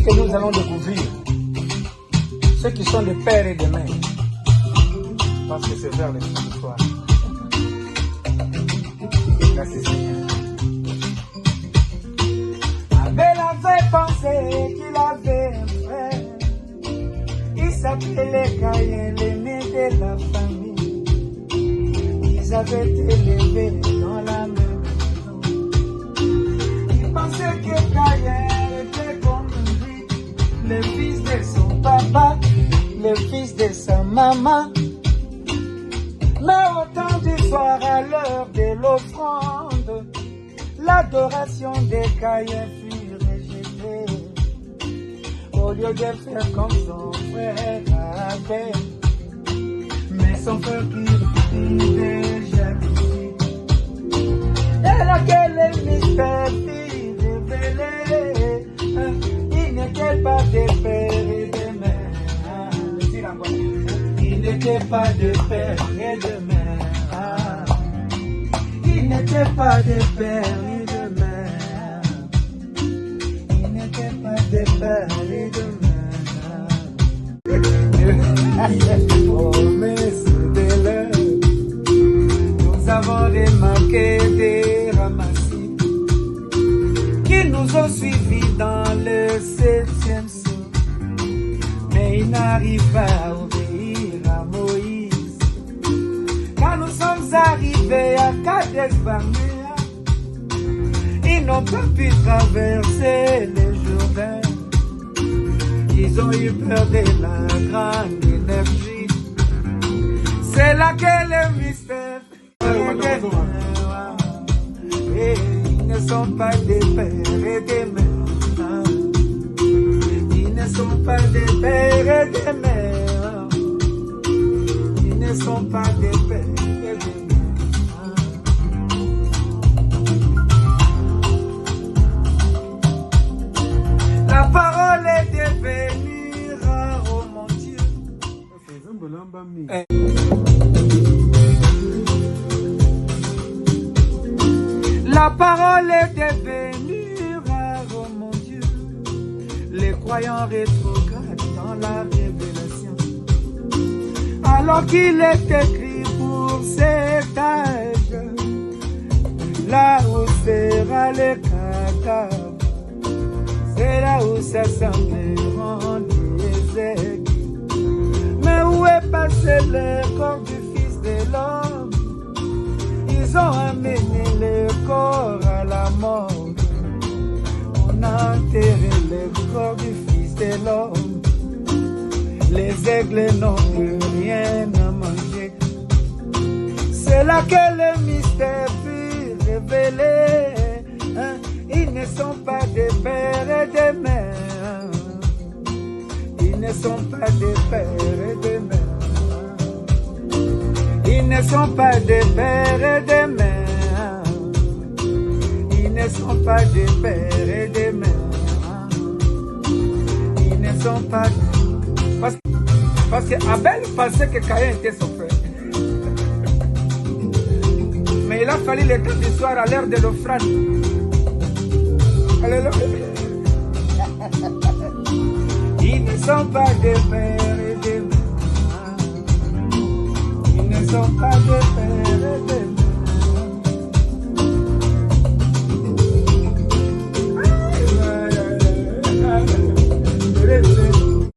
que nous allons découvrir ceux qui sont des pères et des mères. Parce que c'est vers les fins du soir. Merci Seigneur. Abel avait pensé qu'il avait un frère. Il s'appelait Caïn, l'aîné de la famille. Ils avaient été élevés dans la même maison. Il pensait que Caïn était comme lui, le fils de son papa, le fils de sa maman. Mais au temps du soir, à l'heure de l'offrande, l'adoration des Caïn fut rejetée. Au lieu de faire comme son frère Abel, mais son frère qui déjà dit. Et là que le mystère fut révélé, il n'était pas de père et de mère. Il n'était pas de père et de mère. Il n'était pas de père et de mère. Il n'était pas de père et de mère. Promesse de l'heure, nous avons remarqué des ramassis qui nous ont suivis dans le 7e siècle, mais ils n'arrivent pas à obéir à Moïse. Quand nous sommes arrivés à Kadesh-Barnéa, ils n'ont pas pu traverser le Jourdain. Ils ont eu peur de la grande énergie. C'est là que le mystère et ils ne sont pas des pères et des mères. Ils ne sont pas des pères et des mères. Ils ne sont pas des pères et des mères. La parole est devenue rare, oh mon Dieu. La parole est devenue rare, oh mon Dieu. Les croyants rétrogradent dans la révélation. Alors qu'il est écrit pour cet âge, là où sera le cadavre, c'est là où s'assembleront les aigles. Mais où est passé le corps du Fils de l'homme? Ils ont amené le corps à la mort. On a enterré le corps du Fils de l'homme. Les aigles n'ont plus rien à manger. C'est là que le mystère fut révélé. Ils ne sont pas des pères et des mères. Ils ne sont pas des pères et des mères. Ils ne sont pas des pères et des mères. Ils ne sont pas des pères et des mères. Ils ne sont pas... Parce que Abel pensait que Caïn était son frère. Mais il a fallu le temps du soir à l'heure de l'offrande. Alléluia. Ils ne sont pas des pères et des mères. Ils ne sont pas des pères et des mères.